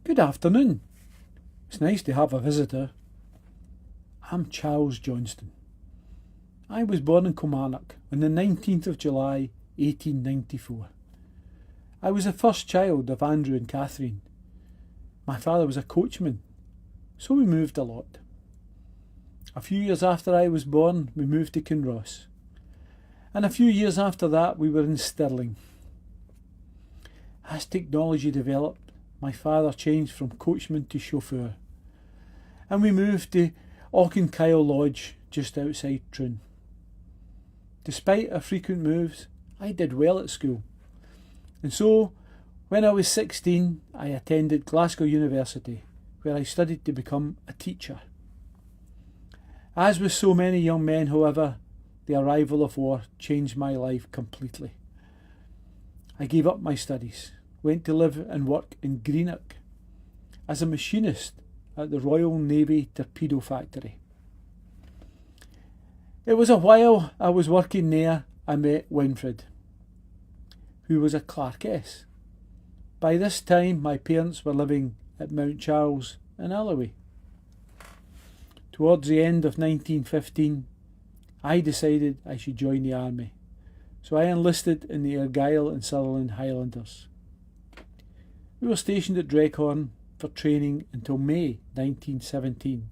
Good afternoon. It's nice to have a visitor. I'm Charles Johnston. I was born in Kilmarnock on the 19th of July 1894. I was the first child of Andrew and Catherine. My father was a coachman, so we moved a lot. A few years after I was born, we moved to Kinross. And a few years after that, we were in Stirling. As technology developed, my father changed from coachman to chauffeur. And we moved to Auchinkyle Lodge, just outside Troon. Despite our frequent moves, I did well at school. And so, when I was 16, I attended Glasgow University, where I studied to become a teacher. As with so many young men, however, the arrival of war changed my life completely. I gave up my studies, went to live and work in Greenock as a machinist at the Royal Navy Torpedo Factory. It was a while I was working there I met Winfred, who was a clerkess. By this time my parents were living at Mount Charles in Alloway. Towards the end of 1915, I decided I should join the army, so I enlisted in the Argyll and Sutherland Highlanders. We were stationed at Dreghorn for training until May 1917.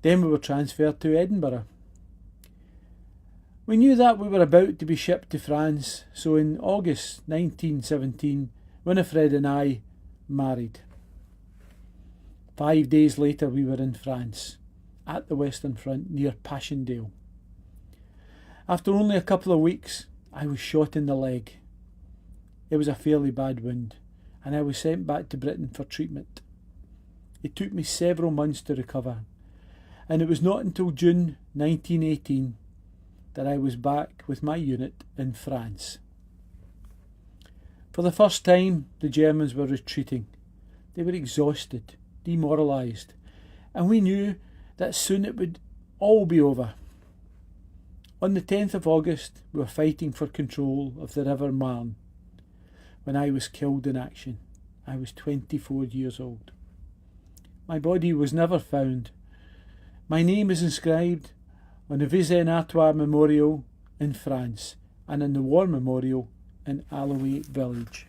Then we were transferred to Edinburgh. We knew that we were about to be shipped to France, so in August 1917, Winifred and I married. 5 days later we were in France, at the Western Front near Passchendaele. After only a couple of weeks, I was shot in the leg. It was a fairly bad wound, and I was sent back to Britain for treatment. It took me several months to recover, and it was not until June 1918 that I was back with my unit in France. For the first time, the Germans were retreating. They were exhausted, demoralised, and we knew that soon it would all be over. On the 10th of August, we were fighting for control of the River Marne when I was killed in action. I was 24 years old. My body was never found. My name is inscribed on the Vis-en-Artois Memorial in France and in the War Memorial in Alloway Village.